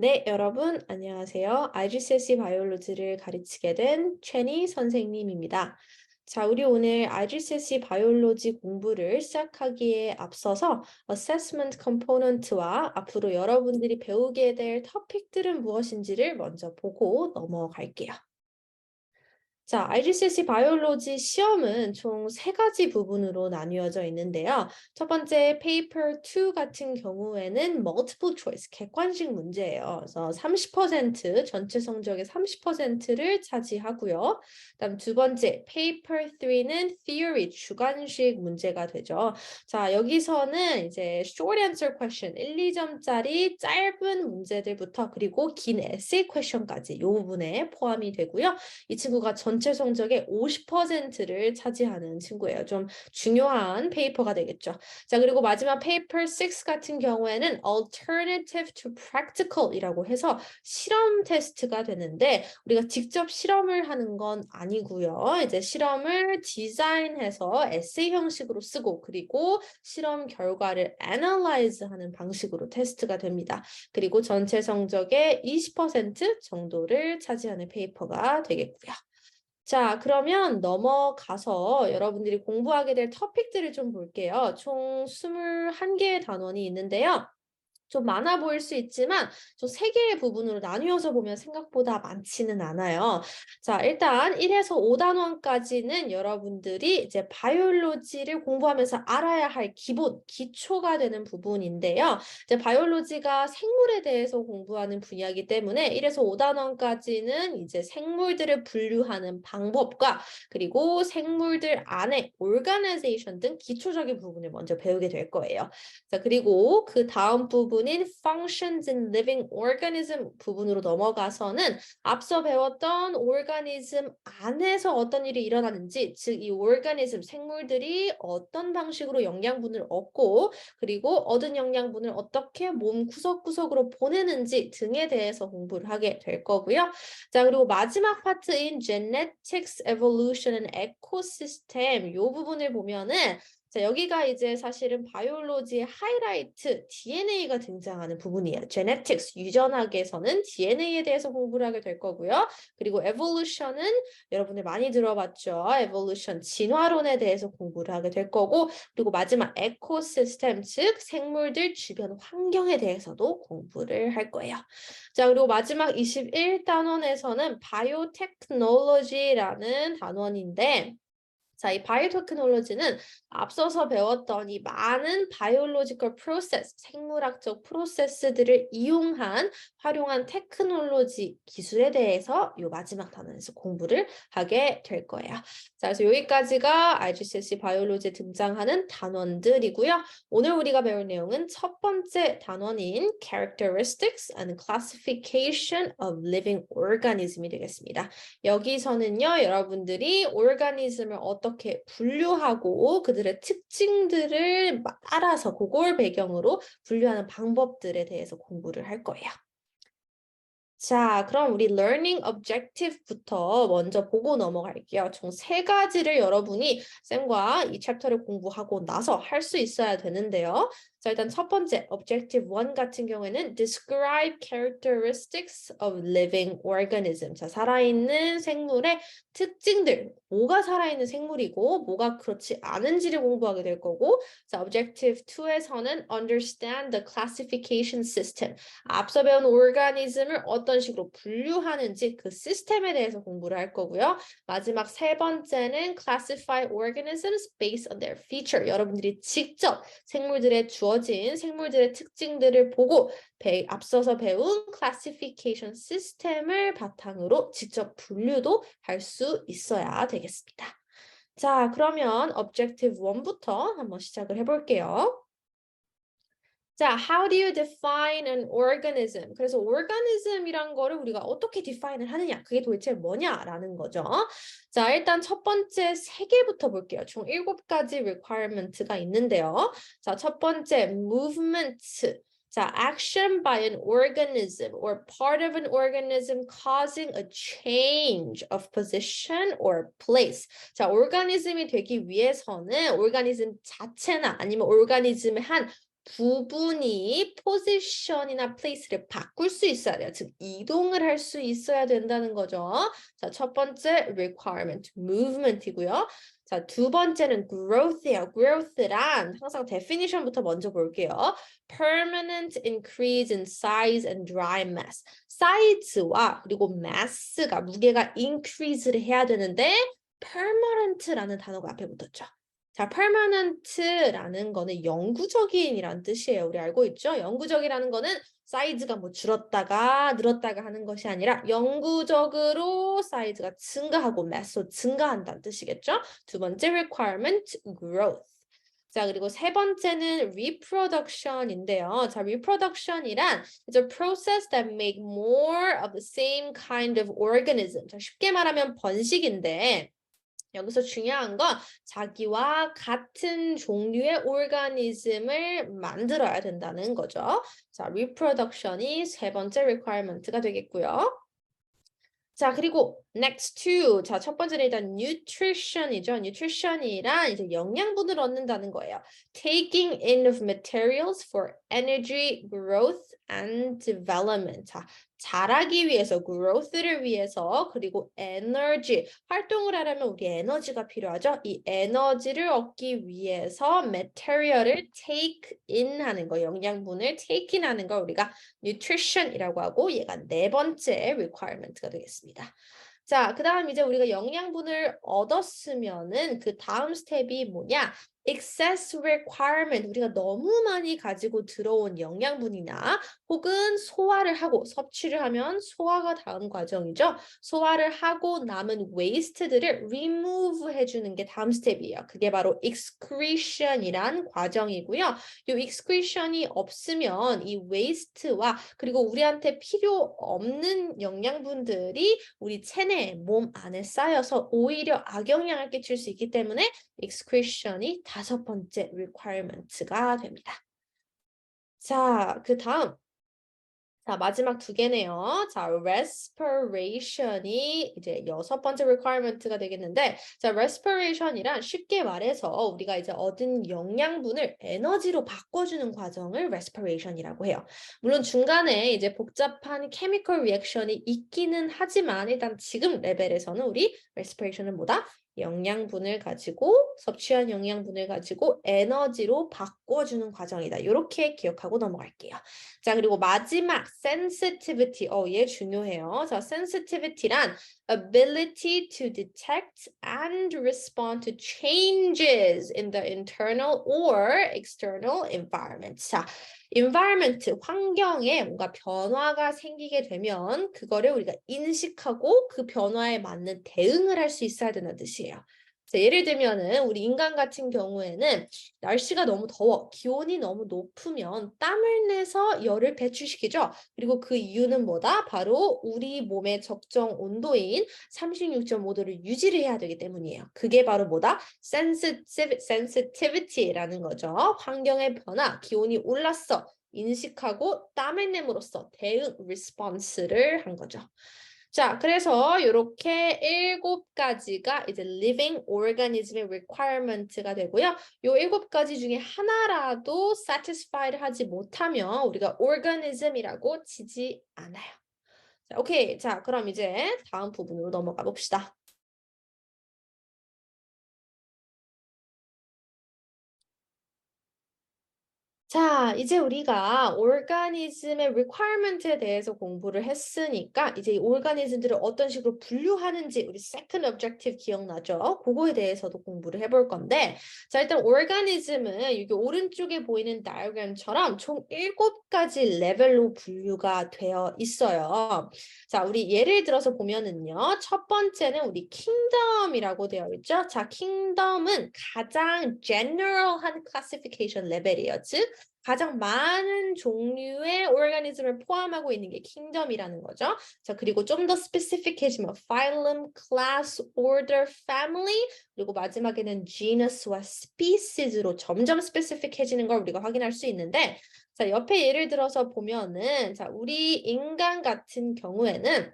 네, 여러분, 안녕하세요. IGCSE 바이올로지를 가르치게 된 최니 선생님입니다. 자, 우리 오늘 IGCSE 바이올로지 공부를 시작하기에 앞서서 Assessment Component와 앞으로 여러분들이 배우게 될 토픽들은 무엇인지를 먼저 보고 넘어갈게요. 자, IGCSE 바이올로지 시험은 총 세 가지 부분으로 나뉘어져 있는데요. 첫 번째 Paper 2 같은 경우에는 Multiple Choice, 객관식 문제예요. 그래서 30% 전체 성적의 30%를 차지하고요. 그다음 두 번째 Paper 3는 Theory, 주관식 문제가 되죠. 자, 여기서는 이제 Short Answer Question, 1, 2점짜리 짧은 문제들부터 그리고 긴 Essay Question까지 이 부분에 포함이 되고요. 이 친구가 전체 성적의 50%를 차지하는 친구예요. 좀 중요한 페이퍼가 되겠죠. 자, 그리고 마지막 페이퍼 6 같은 경우에는 Alternative to Practical이라고 해서 실험 테스트가 되는데 우리가 직접 실험을 하는 건 아니고요. 이제 실험을 디자인해서 에세이 형식으로 쓰고 그리고 실험 결과를 analyze 하는 방식으로 테스트가 됩니다. 그리고 전체 성적의 20% 정도를 차지하는 페이퍼가 되겠고요. 자, 그러면 넘어가서 여러분들이 공부하게 될 토픽들을 좀 볼게요. 총 21개의 단원이 있는데요. 좀 많아 보일 수 있지만 좀 세 개의 부분으로 나뉘어서 보면 생각보다 많지는 않아요. 자, 일단 1에서 5단원까지는 여러분들이 이제 바이올로지를 공부하면서 알아야 할 기본, 기초가 되는 부분인데요. 이제 바이올로지가 생물에 대해서 공부하는 분야이기 때문에 1에서 5단원까지는 이제 생물들을 분류하는 방법과 그리고 생물들 안에 오르가나이제이션 등 기초적인 부분을 먼저 배우게 될 거예요. 자, 그리고 그 다음 부분인 Functions in Living Organism 부분으로 넘어가서는 앞서 배웠던 오르가니즘 안에서 어떤 일이 일어나는지, 즉 이 오르가니즘, 생물들이 어떤 방식으로 영양분을 얻고 그리고 얻은 영양분을 어떻게 몸 구석구석으로 보내는지 등에 대해서 공부를 하게 될 거고요. 자, 그리고 마지막 파트인 Genetics, Evolution and Ecosystem 이 부분을 보면은 자, 여기가 이제 사실은 바이올로지의 하이라이트 DNA가 등장하는 부분이에요. Genetics, 유전학에서는 DNA에 대해서 공부를 하게 될 거고요. 그리고 evolution은 여러분들 많이 들어봤죠. evolution, 진화론에 대해서 공부를 하게 될 거고 그리고 마지막 ecosystem, 즉 생물들 주변 환경에 대해서도 공부를 할 거예요. 자, 그리고 마지막 21단원에서는 바이오테크놀로지라는 단원인데 자, 이 바이오테크놀로지는 앞서서 배웠던 이 많은 바이올로지컬 프로세스, 생물학적 프로세스들을 이용한 활용한 테크놀로지 기술에 대해서 이 마지막 단원에서 공부를 하게 될 거예요. 자, 그래서 여기까지가 IGCSE 바이올로지에 등장하는 단원들이고요. 오늘 우리가 배울 내용은 첫 번째 단원인 Characteristics and Classification of Living Organism이 되겠습니다. 여기서는요, 여러분들이 오르가니즘을 어떻게 분류하고 그들의 특징들을 따라서 그걸 배경으로 분류하는 방법들에 대해서 공부를 할 거예요. 자, 그럼 우리 learning objective부터 먼저 보고 넘어갈게요. 총 세 가지를 여러분이 쌤과 이 챕터를 공부하고 나서 할 수 있어야 되는데요. 자, 일단 첫 번째, objective 1 같은 경우에는 describe characteristics of living organism. 자, 살아있는 생물의 특징들, 뭐가 살아있는 생물이고 뭐가 그렇지 않은지를 공부하게 될 거고 자, objective 2에서는 understand the classification system. 앞서 배운 오르가니즘을 어떤 식으로 분류하는지 그 시스템에 대해서 공부를 할 거고요. 마지막 세 번째는 classify organisms based on their feature. 여러분들이 직접 생물들의 주어진 생물들의 특징들을 보고 앞서서 배운 classification 시스템을 바탕으로 직접 분류도 할 수 있어야 되겠습니다. 자, 그러면 objective 1부터 한번 시작을 해볼게요. 자, how do you define an organism? 그래서 organism이란 거를 우리가 어떻게 define을 하느냐? 그게 도대체 뭐냐라는 거죠. 자, 일단 첫 번째 세 개부터 볼게요. 총 7가지 requirement가 있는데요. 자, 첫 번째 movement. 자, action by an organism or part of an organism causing a change of position or place. 자, 오르가니즘이 되기 위해서는 오르가니즘 자체나 아니면 오르가니즘의 한 부분이 포지션이나 플레이스를 바꿀 수 있어야 돼요. 즉 이동을 할 수 있어야 된다는 거죠. 자, 첫 번째 requirement, movement이고요. 자, 두 번째는 growth예요. growth란 항상 definition부터 먼저 볼게요. permanent increase in size and dry mass. 사이즈와 그리고 mass가 무게가 increase를 해야 되는데 permanent라는 단어가 앞에 붙었죠. 자, permanent라는 거는 영구적인이란 뜻이에요. 우리 알고 있죠? 영구적이라는 거는 사이즈가 뭐 줄었다가 늘었다가 하는 것이 아니라 영구적으로 사이즈가 증가하고 mass도 증가한다는 뜻이겠죠? 두 번째 requirement, growth. 자, 그리고 세 번째는 reproduction인데요. 자, reproduction이란 is a process that make more of the same kind of organism. 자, 쉽게 말하면 번식인데 여기서 중요한 건 자기와 같은 종류의 오르가니즘을 만들어야 된다는 거죠. 자, reproduction이 세 번째 requirement가 되겠고요. 자, 그리고 next to. 자, 첫 번째는 일단 nutrition이죠. nutrition이란 이제 영양분을 얻는다는 거예요. taking in of materials for energy, growth and development. 자, 자라기 위해서, growth를 위해서, 그리고 에너지, 활동을 하려면 우리 에너지가 필요하죠. 이 에너지를 얻기 위해서 material을 take in 하는 거, 영양분을 take in 하는 걸 우리가 nutrition이라고 하고 얘가 네 번째 requirement가 되겠습니다. 자, 그 다음 이제 우리가 영양분을 얻었으면은 그 다음 스텝이 뭐냐? excess requirement, 우리가 너무 많이 가지고 들어온 영양분이나 혹은 소화를 하고 섭취를 하면 소화가 다음 과정이죠. 소화를 하고 남은 waste들을 remove 해주는 게 다음 스텝이에요. 그게 바로 excretion이란 과정이고요. 이 excretion이 없으면 이 waste와 그리고 우리한테 필요 없는 영양분들이 우리 체내 몸 안에 쌓여서 오히려 악영향을 끼칠 수 있기 때문에 excretion이 다섯 번째 requirement가 됩니다. 자, 그 다음. 자, 마지막 두 개네요. 자, respiration이 이제 여섯 번째 requirement가 되겠는데, 자, respiration이란 쉽게 말해서 우리가 이제 얻은 영양분을 에너지로 바꿔주는 과정을 respiration이라고 해요. 물론 중간에 이제 복잡한 chemical reaction이 있기는 하지만 일단 지금 레벨에서는 우리 respiration은 뭐다? 영양분을 가지고 섭취한 영양분을 가지고 에너지로 바꿔주는 과정이다. 이렇게 기억하고 넘어갈게요. 자, 그리고 마지막 sensitivity. 얘 중요해요. 자, sensitivity란 ability to detect and respond to changes in the internal or external environment. 자, environment, 환경에 뭔가 변화가 생기게 되면 그거를 우리가 인식하고 그 변화에 맞는 대응을 할 수 있어야 된다는 뜻이에요. 자, 예를 들면은 우리 인간 같은 경우에는 날씨가 너무 더워, 기온이 너무 높으면 땀을 내서 열을 배출시키죠. 그리고 그 이유는 뭐다? 바로 우리 몸의 적정 온도인 36.5도를 유지를 해야 되기 때문이에요. 그게 바로 뭐다? sensitivity라는 거죠. 환경의 변화, 기온이 올랐어. 인식하고 땀을 nem으로써 대응, response를 한 거죠. 자, 그래서 이렇게 7가지가 이제 living organism의 requirement가 되고요. 이 7가지 중에 하나라도 satisfied 하지 못하면 우리가 organism이라고 치지 않아요. 자, 오케이. 자, 그럼 이제 다음 부분으로 넘어가 봅시다. 자, 이제 우리가 오르가니즘의 requirement에 대해서 공부를 했으니까 이제 이 오르가니즘들을 어떤 식으로 분류하는지 우리 second objective 기억나죠? 그거에 대해서도 공부를 해볼 건데 자, 일단 오르가니즘은 여기 오른쪽에 보이는 다이어그램처럼 총 7가지 레벨로 분류가 되어 있어요. 자, 우리 예를 들어서 보면은요. 첫 번째는 우리 kingdom이라고 되어 있죠? 자, kingdom은 가장 general한 classification 레벨이에요. 즉 가장 많은 종류의 오르가니즘을 포함하고 있는 게 킹덤이라는 거죠. 자, 그리고 좀 더 스페시픽해지면 phylum, class, order, family, 그리고 마지막에는 genus와 species로 점점 스페시픽해지는 걸 우리가 확인할 수 있는데 자, 옆에 예를 들어서 보면은 자, 우리 인간 같은 경우에는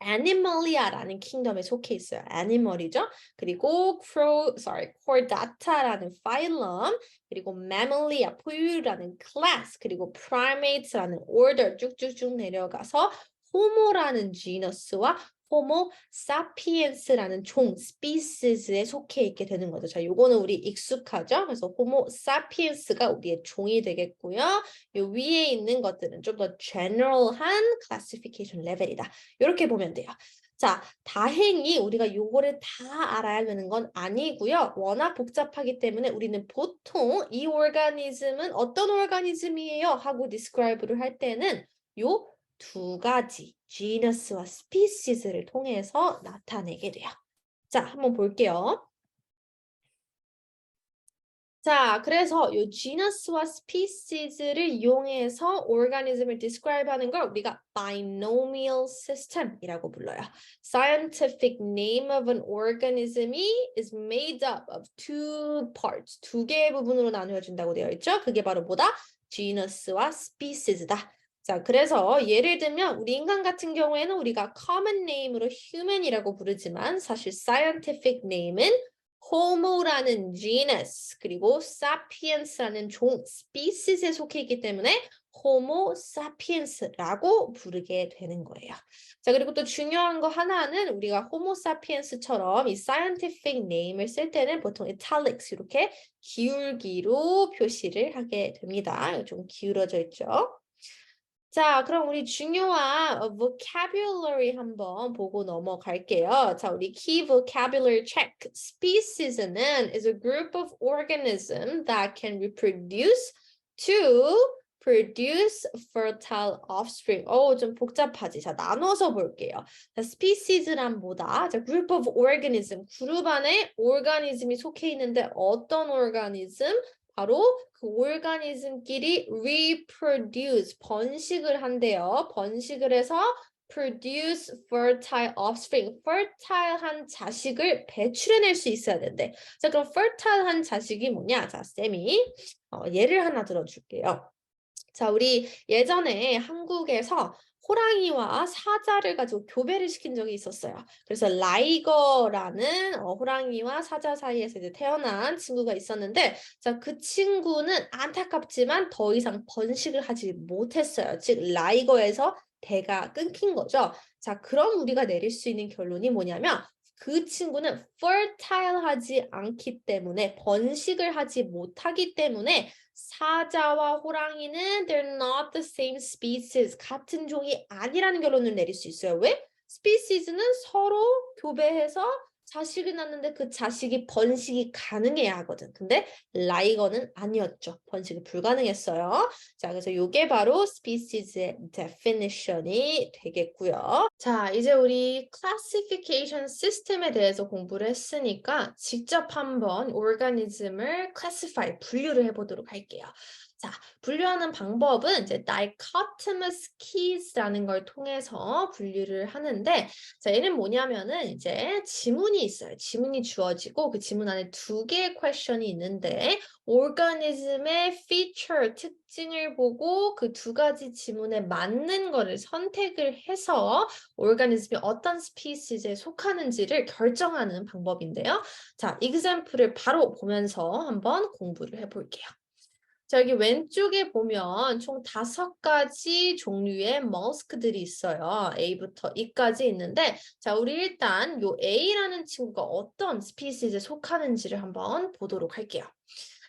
Animalia라는 킹덤에 속해 있어요. Animal이죠. 그리고 Chordata라는 phylum, 그리고 Mammalia, 포유류라는 class, 그리고 Primates라는 order 쭉쭉쭉 내려가서 Homo라는 genus와 Homo sapiens라는 종, species에 속해 있게 되는 거죠. 자, 요거는 우리 익숙하죠? 그래서 Homo sapiens가 우리의 종이 되겠고요. 요 위에 있는 것들은 좀 더 general한 classification 레벨이다. 이렇게 보면 돼요. 자, 다행히 우리가 요거를 다 알아야 되는 건 아니고요. 워낙 복잡하기 때문에 우리는 보통 이 오르가니즘은 어떤 오르가니즘이에요? 하고 describe를 할 때는 요 두 가지 genus와 species를 통해서 나타내게 돼요. 자, 한번 볼게요. 자, 그래서 이 genus와 species를 이용해서 organism을 describe 하는 걸 우리가 binomial system이라고 불러요. Scientific name of an organism is made up of two parts. 두 개의 부분으로 나누어진다고 되어 있죠. 그게 바로 뭐다? genus와 species다. 자, 그래서 예를 들면 우리 인간 같은 경우에는 우리가 common name으로 human이라고 부르지만 사실 scientific name은 Homo라는 genus 그리고 sapiens라는 종 species에 속해 있기 때문에 Homo sapiens라고 부르게 되는 거예요. 자, 그리고 또 중요한 거 하나는 우리가 Homo sapiens처럼 이 scientific name을 쓸 때는 보통 italics 이렇게 기울기로 표시를 하게 됩니다. 좀 기울어져 있죠. 자, 그럼 우리 중요한 vocabulary 한번 보고 넘어갈게요. 자, 우리 key vocabulary check. Species는 is a group of organisms that can reproduce to produce fertile offspring. 좀 복잡하지. 자, 나눠서 볼게요. 자, species란 뭐다? 자, group of organism. 그룹 안에 오르가니즘이 속해 있는데 어떤 오르가니즘? 바로 그 오르가니즘끼리 reproduce, 번식을 한대요. 번식을 해서 produce fertile offspring, fertile한 자식을 배출해낼 수 있어야 된대. 자, 그럼 fertile한 자식이 뭐냐? 자, 쌤이 예를 하나 들어줄게요. 자, 우리 예전에 한국에서 호랑이와 사자를 가지고 교배를 시킨 적이 있었어요. 그래서 라이거라는 호랑이와 사자 사이에서 이제 태어난 친구가 있었는데, 자, 그 친구는 안타깝지만 더 이상 번식을 하지 못했어요. 즉, 라이거에서 대가 끊긴 거죠. 자, 그럼 우리가 내릴 수 있는 결론이 뭐냐면, 그 친구는 fertile하지 않기 때문에 번식을 하지 못하기 때문에 사자와 호랑이는 they're not the same species. 같은 종이 아니라는 결론을 내릴 수 있어요. 왜? species는 서로 교배해서 자식을 낳는데 그 자식이 번식이 가능해야 하거든. 근데 라이거는 아니었죠. 번식이 불가능했어요. 자, 그래서 이게 바로 species의 definition이 되겠고요. 자, 이제 우리 classification system에 대해서 공부를 했으니까 직접 한번 organism을 classify, 분류를 해보도록 할게요. 자, 분류하는 방법은 이제 dichotomous keys라는 걸 통해서 분류를 하는데, 자, 얘는 뭐냐면은 이제 지문이 있어요. 지문이 주어지고 그 지문 안에 두 개의 question이 있는데, organism의 feature, 특징을 보고 그 두 가지 지문에 맞는 거를 선택을 해서 organism이 어떤 스피시즈에 속하는지를 결정하는 방법인데요. 자, example을 바로 보면서 한번 공부를 해볼게요. 자, 여기 왼쪽에 보면 총 5가지 종류의 mollusk들이 있어요. A부터 E까지 있는데, 자, 우리 일단 요 A라는 친구가 어떤 스피시즈에 속하는지를 한번 보도록 할게요.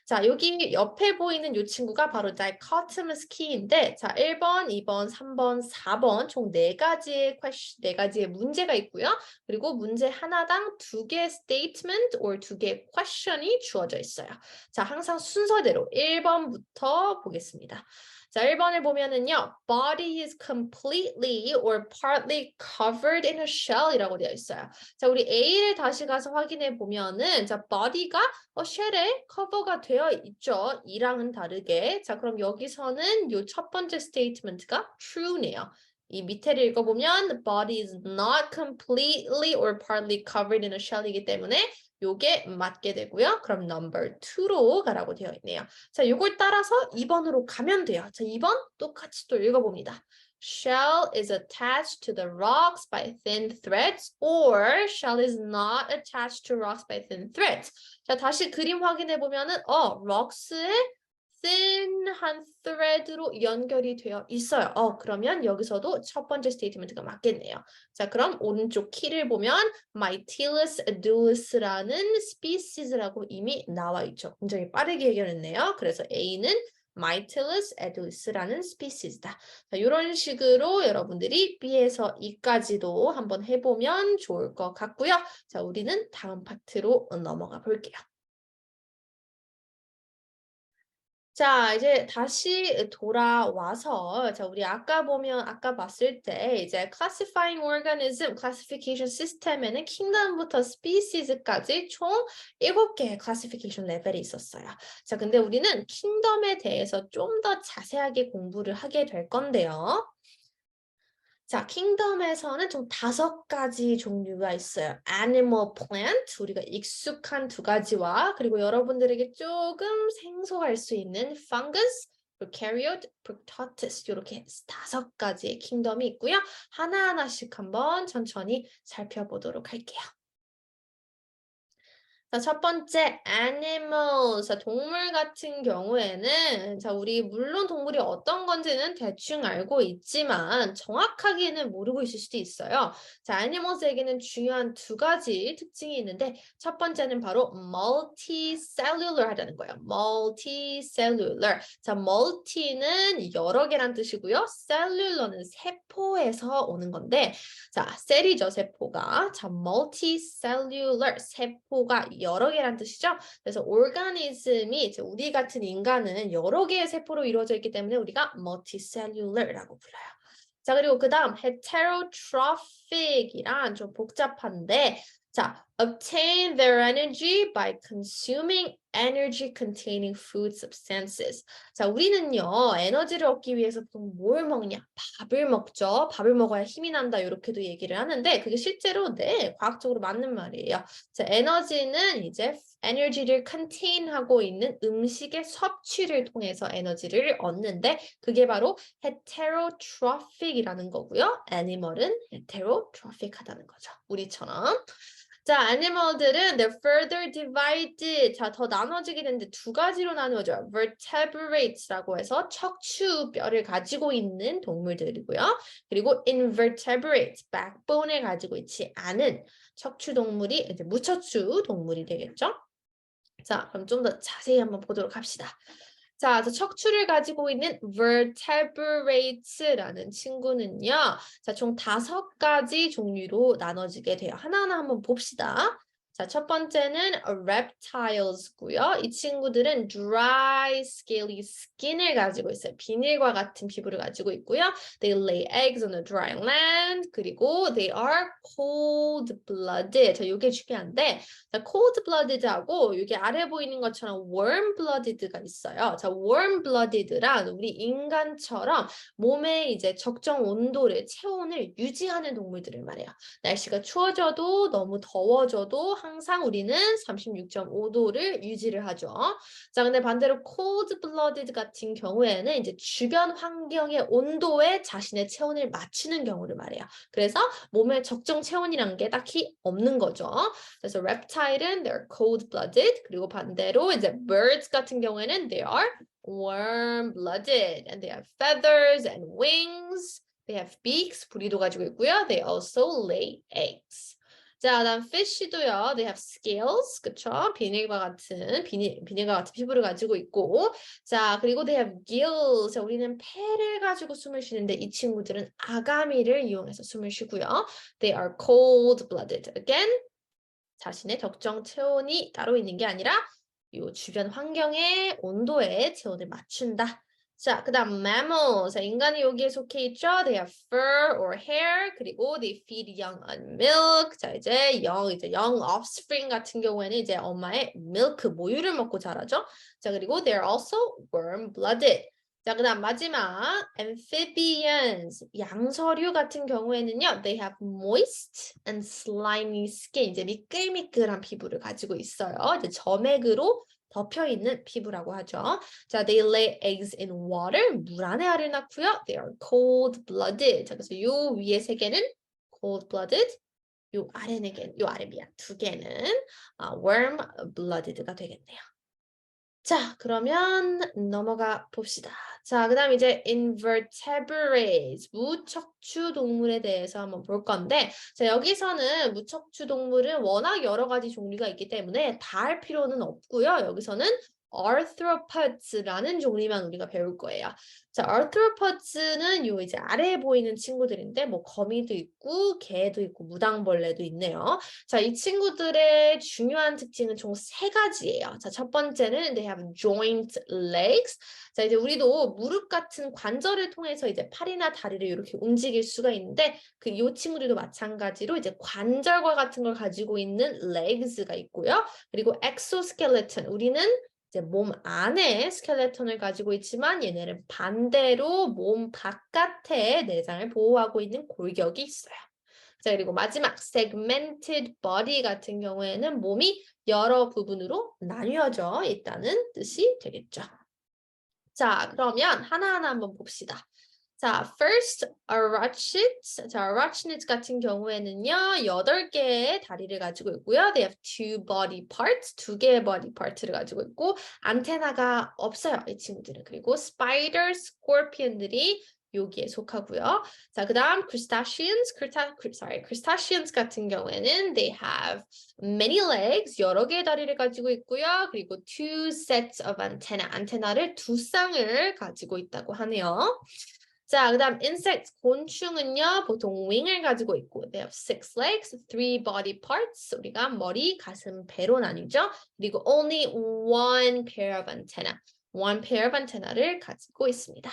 자, 여기 옆에 보이는 이 친구가 바로 dichotomous key인데, 자, 1번, 2번, 3번, 4번 총 4가지의 문제가 있고요. 그리고 문제 하나당 2개의 statement or 2개의 question이 주어져 있어요. 자, 항상 순서대로 1번부터 보겠습니다. 자, 1번을 보면은요, body is completely or partly covered in a shell 이라고 되어 있어요. 자, 우리 A를 다시 가서 확인해 보면은, 자, body가 쉘에 커버가 되어 있죠. 이랑은 다르게. 자, 그럼 여기서는 요 첫 번째 스테이트먼트가 true네요. 이 밑에를 읽어보면 the body is not completely or partly covered in a shell이기 때문에 요게 맞게 되고요. 그럼 number 2로 가라고 되어 있네요. 자, 요걸 따라서 2번으로 가면 돼요. 자, 2번 똑같이 또 읽어봅니다. shell is attached to the rocks by thin threads or shell is not attached to rocks by thin threads. 자, 다시 그림 확인해 보면은 rocks에 thin한 thread로 연결이 되어 있어요. 그러면 여기서도 첫 번째 스테이트먼트가 맞겠네요. 자, 그럼 오른쪽 키를 보면 Mytilus edulis라는 species라고 이미 나와 있죠. 굉장히 빠르게 해결했네요. 그래서 A는 Mytilus edulis라는 species다. 자, 이런 식으로 여러분들이 B에서 E까지도 한번 해보면 좋을 것 같고요. 자, 우리는 다음 파트로 넘어가 볼게요. 자, 이제 다시 돌아와서, 자, 우리 아까 봤을 때, 이제 classifying organism, classification system에는 kingdom부터 species까지 총 7개의 classification 레벨이 있었어요. 자, 근데 우리는 kingdom에 대해서 좀 더 자세하게 공부를 하게 될 건데요. 자, 킹덤에서는 총 5가지 종류가 있어요. Animal, plant, 우리가 익숙한 2가지와 그리고 여러분들에게 조금 생소할 수 있는 fungus, eukaryote, proctotus 이렇게 5가지의 킹덤이 있고요. 하나하나씩 한번 천천히 살펴보도록 할게요. 자, 첫 번째 animals, 자, 동물 같은 경우에는 자, 우리 물론 동물이 어떤 건지는 대충 알고 있지만 정확하게는 모르고 있을 수도 있어요. 자, animals에게는 중요한 2가지 특징이 있는데 첫 번째는 바로 multicellular 하다는 거예요. multicellular. 자, multi는 여러 개란 뜻이고요. cellular는 세포에서 오는 건데 자, 셀이죠, 세포가. 자, multicellular, 세포가 여러 개란 뜻이죠. 그래서 organism이 이제 우리 같은 인간은 여러 개의 세포로 이루어져 있기 때문에 우리가 multicellular라고 불러요. 자, 그리고 그 다음 heterotrophic이란 좀 복잡한데 자, obtain their energy by consuming energy containing food substances. 자, 우리는요, 에너지를 얻기 위해서 보통 뭘 먹냐? 밥을 먹죠. 밥을 먹어야 힘이 난다. 이렇게도 얘기를 하는데 그게 실제로 네, 과학적으로 맞는 말이에요. 자, 에너지는 이제 에너지를 컨테인하고 있는 음식의 섭취를 통해서 에너지를 얻는데 그게 바로 heterotrophic이라는 거고요. 애니멀은 heterotrophic하다는 거죠. 우리처럼. 자, 애니멀들은 they're further divided. 자, 더 나눠지게 되는데 2가지로 나누어져요. vertebrate라고 해서 척추뼈를 가지고 있는 동물들이고요. 그리고 invertebrate, backbone을 가지고 있지 않은 척추 동물이 이제 무척추 동물이 되겠죠. 자, 그럼 좀 더 자세히 한번 보도록 합시다. 자, 척추를 가지고 있는 vertebrate라는 친구는요. 자, 총 5가지 종류로 나눠지게 돼요. 하나하나 한번 봅시다. 자, 첫 번째는 reptiles고요. 이 친구들은 dry, scaly skin을 가지고 있어요. 비닐과 같은 피부를 가지고 있고요. They lay eggs on a dry land. 그리고 they are cold-blooded. 자, 이게 중요한데 자, cold-blooded하고 여기 아래 보이는 것처럼 warm-blooded가 있어요. 자, warm-blooded란 우리 인간처럼 몸에 이제 적정 온도를, 체온을 유지하는 동물들을 말해요. 날씨가 추워져도 너무 더워져도 항상 우리는 36.5도를 유지를 하죠. 자, 근데 반대로 cold-blooded 같은 경우에는 이제 주변 환경의 온도에 자신의 체온을 맞추는 경우를 말해요. 그래서 몸에 적정 체온이란 게 딱히 없는 거죠. 그래서 reptile은 they're cold-blooded 그리고 반대로 이제 birds 같은 경우에는 they are warm-blooded and they have feathers and wings. They have beaks, 부리도 가지고 있고요. They also lay eggs. 자, 다음 fish도요. They have scales, 그쵸? 비닐과 같은 피부를 가지고 있고, 자, 그리고 they have gills. 자, 우리는 폐를 가지고 숨을 쉬는데 이 친구들은 아가미를 이용해서 숨을 쉬고요. They are cold-blooded. Again, 자신의 적정 체온이 따로 있는 게 아니라 이 주변 환경의 온도에 체온을 맞춘다. 자, 그 다음 mammal. 자, 인간이 여기에 속해 있죠. They have fur or hair. 그리고 they feed young on milk. 자, 이제 young offspring 같은 경우에는 이제 엄마의 milk, 모유를 먹고 자라죠. 자, 그리고 they're also warm-blooded. 자, 그 다음 마지막 amphibians, 양서류 같은 경우에는요. They have moist and slimy skin. 이제 미끌미끌한 피부를 가지고 있어요. 이제 점액으로 덮여 있는 피부라고 하죠. 자, they lay eggs in water. 물 안에 알을 낳고요. They are cold-blooded. 자, 그래서 요 위에 세 개는 cold-blooded. 요 아래 네 개, 요 아래 미안 두 개는 warm-blooded가 되겠네요. 자, 그러면 넘어가 봅시다. 자, 그다음 이제 invertebrates, 무척추 동물에 대해서 한번 볼 건데, 자, 여기서는 무척추 동물은 워낙 여러 가지 종류가 있기 때문에 다 할 필요는 없고요. 여기서는 arthropods라는 종류만 우리가 배울 거예요. 자, arthropods는 요 이제 아래에 보이는 친구들인데, 뭐 거미도 있고, 개도 있고, 무당벌레도 있네요. 자, 이 친구들의 중요한 특징은 총 세 가지예요. 자, 첫 번째는 they have joint legs. 자, 이제 우리도 무릎 같은 관절을 통해서 이제 팔이나 다리를 이렇게 움직일 수가 있는데 이 친구들도 마찬가지로 이제 관절과 같은 걸 가지고 있는 legs가 있고요. 그리고 exoskeleton, 우리는 이제 몸 안에 스켈레톤을 가지고 있지만 얘네는 반대로 몸 바깥에 내장을 보호하고 있는 골격이 있어요. 자, 그리고 마지막 segmented body 같은 경우에는 몸이 여러 부분으로 나뉘어져 있다는 뜻이 되겠죠. 자, 그러면 하나하나 한번 봅시다. 자, first, arachnids. 자, arachnids 같은 경우에는요, 8개의 다리를 가지고 있고요. They have two body parts, 2개의 body part를 가지고 있고, 안테나가 없어요, 이 친구들은. 그리고 spider, scorpion들이 여기에 속하고요. 자, 그다음 crustaceans 같은 경우에는 they have many legs, 여러 개의 다리를 가지고 있고요. 그리고 two sets of antenna, 안테나를 두 쌍을 가지고 있다고 하네요. 자, 그다음 insect, 곤충은요, 보통 wing을 가지고 있고 they have 6 legs, 3 body parts, 우리가 머리, 가슴, 배로 나뉘죠. 그리고 only one pair of antenna, one pair of antenna를 가지고 있습니다.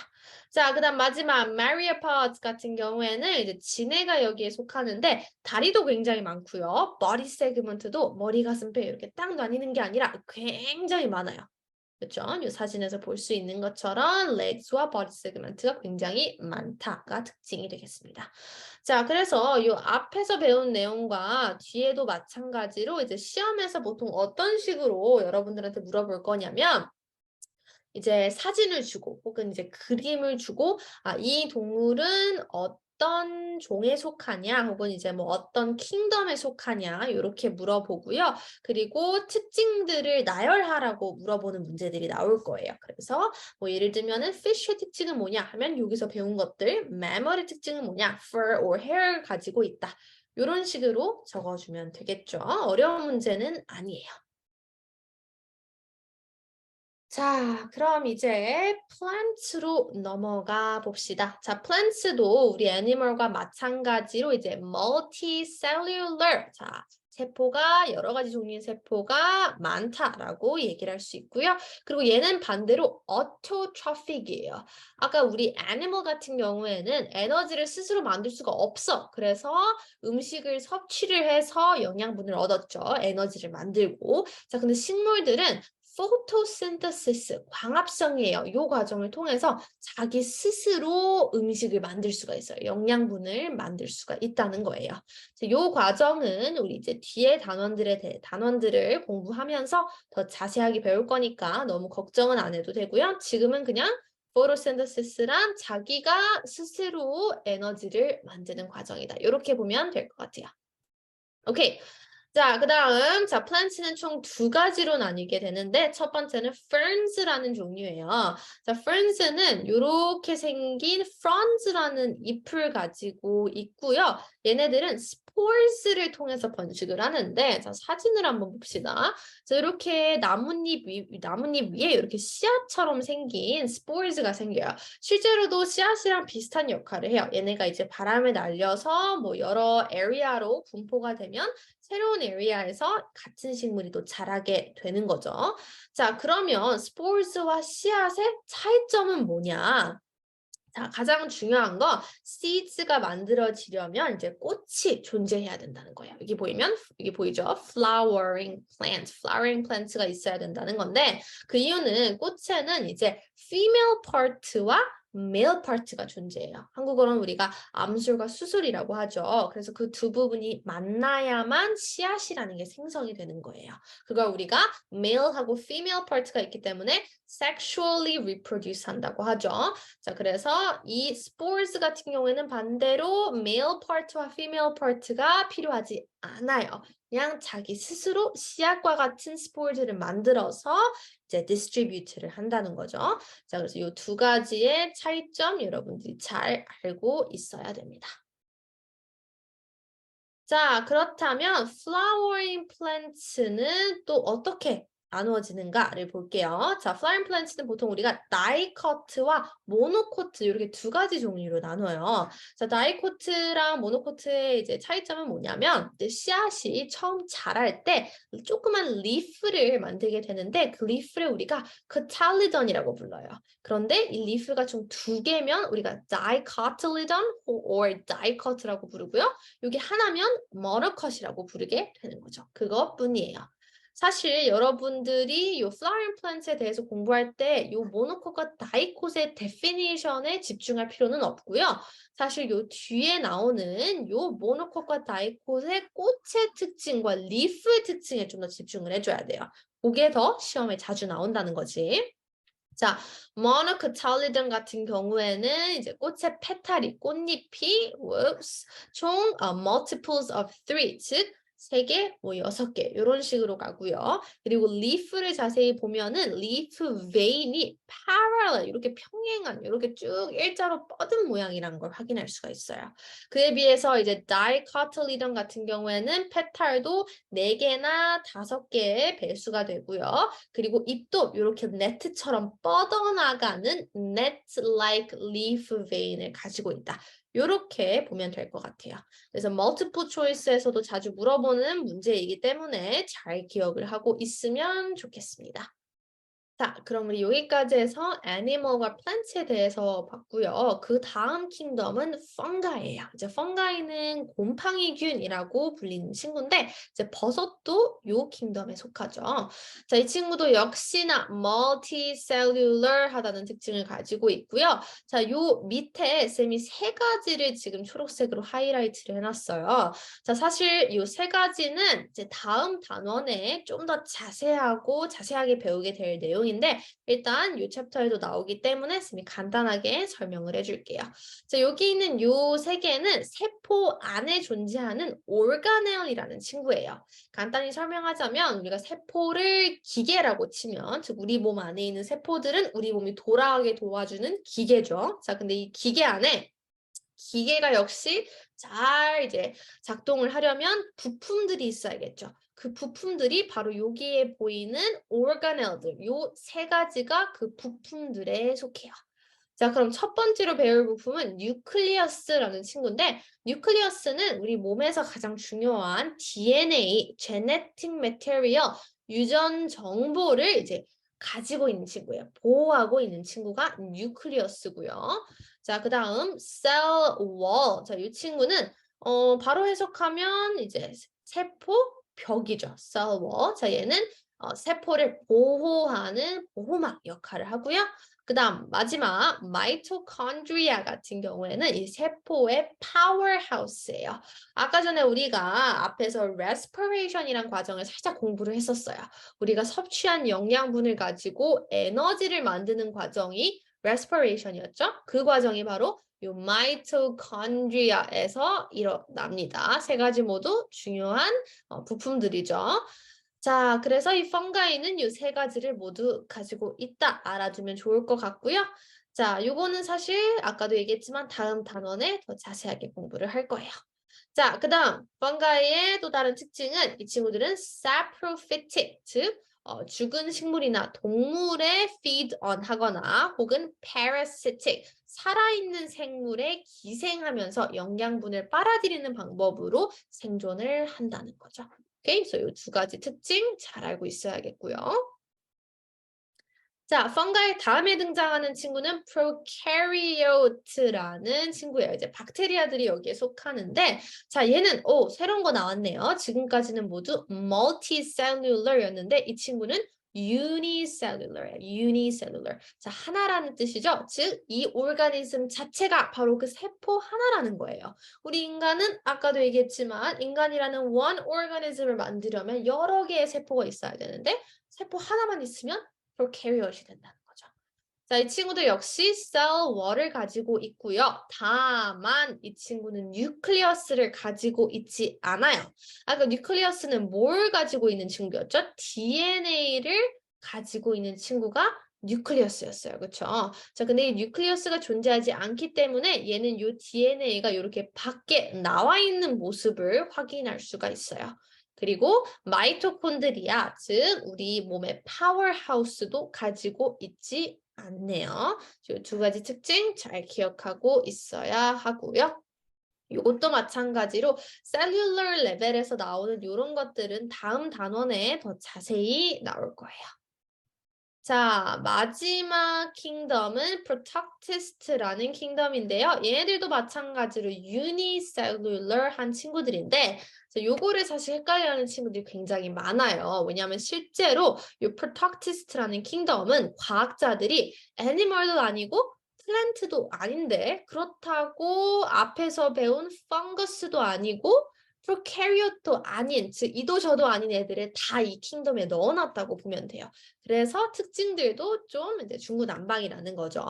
자, 그다음 마지막 myriapods 같은 경우에는 이제 지네가 여기에 속하는데 다리도 굉장히 많고요. body segment도 머리, 가슴, 배 이렇게 딱 나뉘는 게 아니라 굉장히 많아요. 그렇죠? 이 사진에서 볼 수 있는 것처럼 legs와 body segment가 굉장히 많다가 특징이 되겠습니다. 자, 그래서 이 앞에서 배운 내용과 뒤에도 마찬가지로 이제 시험에서 보통 어떤 식으로 여러분들한테 물어볼 거냐면 이제 사진을 주고 혹은 이제 그림을 주고 이 동물은 어떤 종에 속하냐 혹은 이제 뭐 어떤 킹덤에 속하냐 이렇게 물어보고요. 그리고 특징들을 나열하라고 물어보는 문제들이 나올 거예요. 그래서 뭐 예를 들면은 fish의 특징은 뭐냐 하면 여기서 배운 것들, mammal의 특징은 뭐냐, fur or hair 가지고 있다. 이런 식으로 적어주면 되겠죠. 어려운 문제는 아니에요. 자, 그럼 이제 plants로 넘어가 봅시다. 자, plants도 우리 애니멀과 마찬가지로 이제 multicellular. 자, 세포가 여러 가지 종류의 세포가 많다라고 얘기를 할 수 있고요. 그리고 얘는 반대로 autotrophic이에요. 아까 우리 애니멀 같은 경우에는 에너지를 스스로 만들 수가 없어. 그래서 음식을 섭취를 해서 영양분을 얻었죠. 에너지를 만들고. 자, 근데 식물들은 포토신테시스, 광합성이에요. 이 과정을 통해서 자기 스스로 음식을 만들 수가 있어요. 영양분을 만들 수가 있다는 거예요. 이 과정은 우리 이제 뒤에 단원들을 공부하면서 더 자세하게 배울 거니까 너무 걱정은 안 해도 되고요. 지금은 그냥 포토신테시스란 자기가 스스로 에너지를 만드는 과정이다. 이렇게 보면 될 것 같아요. 오케이. 자, 그다음 plants는 총 2가지로 나뉘게 되는데 첫 번째는 ferns라는 종류예요. 자, ferns는 이렇게 생긴 fronds라는 잎을 가지고 있고요. 얘네들은 spores를 통해서 번식을 하는데 자, 사진을 한번 봅시다. 자, 이렇게 나뭇잎 위에 이렇게 씨앗처럼 생긴 spores가 생겨요. 실제로도 씨앗이랑 비슷한 역할을 해요. 얘네가 이제 바람에 날려서 뭐 여러 에리아로 분포가 되면 새로운 에리아에서 같은 식물이 또 자라게 되는 거죠. 자, 그러면 스포르스와 씨앗의 차이점은 뭐냐? 자, 가장 중요한 거 seeds가 만들어지려면 이제 꽃이 존재해야 된다는 거예요. 여기 보이면 여기 보이죠? flowering plants가 있어야 된다는 건데 그 이유는 꽃에는 이제 female part와 male part가 존재해요. 한국어로는 우리가 암술과 수술이라고 하죠. 그래서 그 두 부분이 만나야만 씨앗이라는 게 생성이 되는 거예요. 그걸 우리가 male하고 female part가 있기 때문에 sexually reproduce 한다고 하죠. 자, 그래서 이 spores 같은 경우에는 반대로 male part와 female part가 필요하지 않아요. 그냥 자기 스스로 씨앗과 같은 스포르들을 만들어서 이제 디스트리뷰트를 한다는 거죠. 자, 그래서 이 두 가지의 차이점 여러분들이 잘 알고 있어야 됩니다. 자, 그렇다면 flowering plants는 또 어떻게 나누어지는가를 볼게요. 자, flowering plants는 보통 우리가 다이코트와 모노코트 이렇게 두 가지 종류로 나눠요. 자, 다이코트랑 모노코트의 이제 차이점은 뭐냐면 씨앗이 처음 자랄 때 조그만 리프를 만들게 되는데 그 리프를 우리가 cotyledon이라고 불러요. 그런데 이 리프가 총 두 개면 우리가 dicotyledon or dicot라고 부르고요. 이게 하나면 모노컷이라고 부르게 되는 거죠. 그것뿐이에요. 사실 여러분들이 이 flowering plants에 대해서 공부할 때 이 모노콧과 다이콧의 definition에 집중할 필요는 없고요. 사실 이 뒤에 나오는 이 모노콧과 다이콧의 꽃의 특징과 리프의 특징에 좀 더 집중을 해줘야 돼요. 그게 더 시험에 자주 나온다는 거지. 자, 모노코틸리던 같은 경우에는 이제 꽃의 페탈이 꽃잎이 총 multiples of three, 즉 3개, 뭐 6개 이런 식으로 가고요. 그리고 leaf를 자세히 보면은 leaf vein이 parallel 이렇게 평행한 이렇게 쭉 일자로 뻗은 모양이라는 걸 확인할 수가 있어요. 그에 비해서 이제 dicotyledon 같은 경우에는 페탈도 4개나 5개의 배수가 되고요. 그리고 잎도 이렇게 네트처럼 뻗어나가는 net-like leaf vein을 가지고 있다. 이렇게 보면 될 것 같아요. 그래서 multiple choice에서도 자주 물어보는 문제이기 때문에 잘 기억을 하고 있으면 좋겠습니다. 자, 그럼 우리 여기까지 해서 애니멀과 플랜트에 대해서 봤고요. 그 다음 킹덤은 펑가이예요. 이제 펑가이는 곰팡이균이라고 불리는 친구인데 이제 버섯도 요 킹덤에 속하죠. 자, 이 친구도 역시나 multicellular하다는 특징을 가지고 있고요. 자, 요 밑에 쌤이 3가지를 지금 초록색으로 하이라이트를 해놨어요. 자, 사실 요 3가지는 이제 다음 단원에 좀 더 자세하게 배우게 될 내용인데 일단 이 챕터에도 나오기 때문에 쌤이 간단하게 설명을 해줄게요. 자, 여기 있는 요 3개는 세포 안에 존재하는 organel이라는 친구예요. 간단히 설명하자면 우리가 세포를 기계라고 치면 즉 우리 몸 안에 있는 세포들은 우리 몸이 돌아가게 도와주는 기계죠. 자, 근데 이 기계 안에 기계가 역시 잘 이제 작동을 하려면 부품들이 있어야겠죠. 그 부품들이 바로 여기에 보이는 organel들, 요 3가지가 그 부품들에 속해요. 자, 그럼 첫 번째로 배울 부품은 뉴클리어스라는 친구인데 뉴클리어스는 우리 몸에서 가장 중요한 DNA, genetic material, 유전 정보를 이제 가지고 있는 친구예요. 보호하고 있는 친구가 뉴클리어스고요. 자, 그 다음 cell wall. 자, 이 친구는 바로 해석하면 이제 세포 벽이죠. cell wall. 자, 얘는 세포를 보호하는 보호막 역할을 하고요. 그 다음 마지막 마이토콘드리아 같은 경우에는 이 세포의 파워하우스예요. 아까 전에 우리가 앞에서 respiration이란 과정을 살짝 공부를 했었어요. 우리가 섭취한 영양분을 가지고 에너지를 만드는 과정이 respiration이었죠. 그 과정이 바로 이 마이토콘드리아에서 일어납니다. 3가지 모두 중요한 부품들이죠. 자, 그래서 이 펑가이는 이 3가지를 모두 가지고 있다. 알아두면 좋을 것 같고요. 자, 요거는 사실 아까도 얘기했지만 다음 단원에 더 자세하게 공부를 할 거예요. 자, 그 다음 펑가이의 또 다른 특징은 이 친구들은 saprophytic, 즉 죽은 식물이나 동물에 feed on 하거나 혹은 parasitic, 살아있는 생물에 기생하면서 영양분을 빨아들이는 방법으로 생존을 한다는 거죠. 오케이, 그래서 이 2가지 특징 잘 알고 있어야겠고요. 자, 펑가이 다음에 등장하는 친구는 프로캐리오트라는 친구예요. 이제 박테리아들이 여기에 속하는데, 자, 얘는 새로운 거 나왔네요. 지금까지는 모두 multicellular였는데 이 친구는 unicellular예요. unicellular. 자, 하나라는 뜻이죠. 즉, 이 오르가니즘 자체가 바로 그 세포 하나라는 거예요. 우리 인간은 아까도 얘기했지만 인간이라는 one organism을 만들려면 여러 개의 세포가 있어야 되는데 세포 하나만 있으면 prokaryote이 된다는 거죠. 자, 이 친구들 역시 cell wall을 가지고 있고요. 다만 이 친구는 뉴클리어스를 가지고 있지 않아요. 아까 뉴클리어스는 뭘 가지고 있는 친구였죠? DNA를 가지고 있는 친구가 뉴클리어스였어요. 그렇죠? 자, 근데 이 뉴클리어스가 존재하지 않기 때문에 얘는 요 DNA가 이렇게 밖에 나와 있는 모습을 확인할 수가 있어요. 그리고 마이토콘드리아, 즉 우리 몸의 파워하우스도 가지고 있지 않네요. 이 두 가지 특징 잘 기억하고 있어야 하고요. 이것도 마찬가지로 셀룰러 레벨에서 나오는 이런 것들은 다음 단원에 더 자세히 나올 거예요. 자, 마지막 킹덤은 프로톡티스트라는 킹덤인데요. 얘네들도 마찬가지로 유니셀룰러한 친구들인데 요거를 사실 헷갈려하는 친구들이 굉장히 많아요. 왜냐하면 실제로 이 프로톡티스트라는 킹덤은 과학자들이 애니멀도 아니고 플랜트도 아닌데 그렇다고 앞에서 배운 펑거스도 아니고 프로캐리ot도 아닌, 즉 이도 저도 아닌 애들을 다 이 킹덤에 넣어놨다고 보면 돼요. 그래서 특징들도 좀 이제 중구난방이라는 거죠.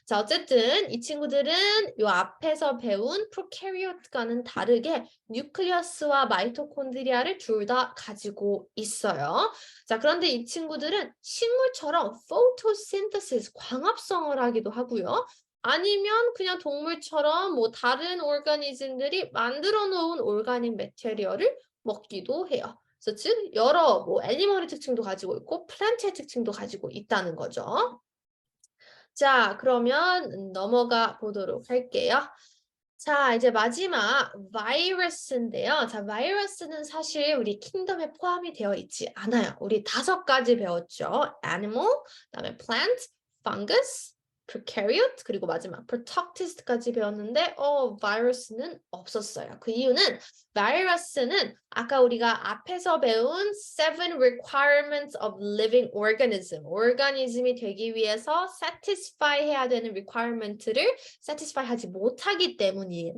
자, 어쨌든 이 친구들은 요 앞에서 배운 프로캐리ot과는 다르게 뉴클리어스와 마이토콘드리아를 둘 다 가지고 있어요. 자, 그런데 이 친구들은 식물처럼 포토신테시스, 광합성을 하기도 하고요. 아니면 그냥 동물처럼 뭐 다른 오르가니즘들이 만들어 놓은 오르가닉 매테리얼을 먹기도 해요. 그래서 즉 여러 뭐 애니멀의 특징도 가지고 있고 플란트의 특징도 가지고 있다는 거죠. 자, 그러면 넘어가 보도록 할게요. 자, 이제 마지막 바이러스인데요. 자, 바이러스는 사실 우리 킹덤에 포함이 되어 있지 않아요. 우리 5가지 배웠죠. animal, 그다음에 plant, fungus, prokaryote, 그리고 마지막 protoctist까지 배웠는데 바이러스는 없었어요. 그 이유는 바이러스는 아까 우리가 앞에서 배운 seven requirements of living organism, 오르가니즘이 되기 위해서 satisfy 해야 되는 requirement를 satisfy 하지 못하기 때문에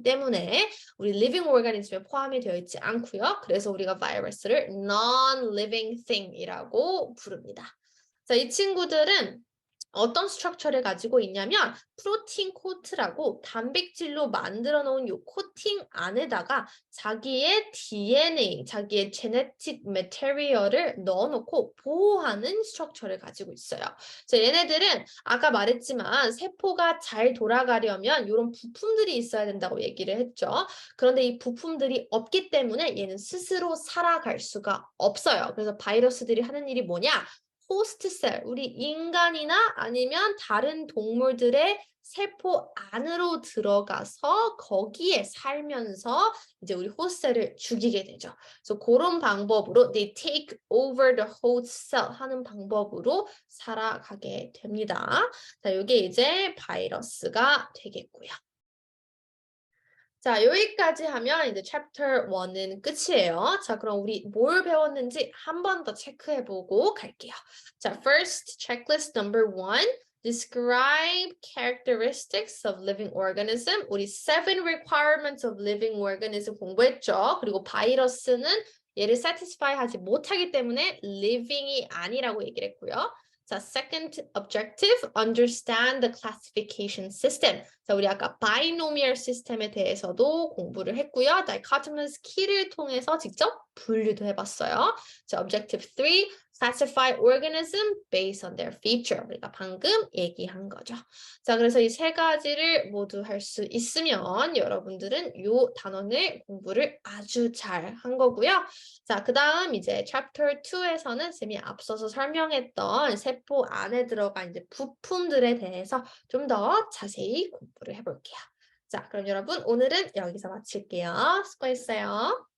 우리 living organism에 포함이 되어 있지 않고요. 그래서 우리가 바이러스를 non-living thing이라고 부릅니다. 자, 이 친구들은 어떤 스트럭처를 가지고 있냐면 프로틴 코트라고 단백질로 만들어 놓은 요 코팅 안에다가 자기의 DNA, 자기의 제네틱 메테리얼을 넣어놓고 보호하는 스트럭처를 가지고 있어요. 그래서 얘네들은 아까 말했지만 세포가 잘 돌아가려면 이런 부품들이 있어야 된다고 얘기를 했죠. 그런데 이 부품들이 없기 때문에 얘는 스스로 살아갈 수가 없어요. 그래서 바이러스들이 하는 일이 뭐냐? 호스트셀, 우리 인간이나 아니면 다른 동물들의 세포 안으로 들어가서 거기에 살면서 이제 우리 호스트셀을 죽이게 되죠. 그래서 그런 방법으로 they take over the host cell 하는 방법으로 살아가게 됩니다. 자, 이게 이제 바이러스가 되겠고요. 자, 여기까지 하면 이제 챕터 1은 끝이에요. 자, 그럼 우리 뭘 배웠는지 한 번 더 체크해보고 갈게요. 자, first checklist number 1. Describe characteristics of living organism. 우리 7 requirements of living organism 공부했죠. 그리고 바이러스는 얘를 satisfy 하지 못하기 때문에 living이 아니라고 얘기를 했고요. 자, second objective, understand the classification system. 자, 우리 아까 binomial 시스템에 대해서도 공부를 했고요. dichotomous key를 통해서 직접 분류도 해봤어요. 자, objective 3, classify organism based on their feature. 우리가 방금 얘기한 거죠. 자, 그래서 이 3가지를 모두 할 수 있으면 여러분들은 이 단원을 공부를 아주 잘 한 거고요. 자, 그 다음 이제 chapter 2에서는 쌤이 앞서서 설명했던 세포 안에 들어간 이제 부품들에 대해서 좀 더 자세히 공부를 해볼게요. 자, 그럼 여러분 오늘은 여기서 마칠게요. 수고했어요.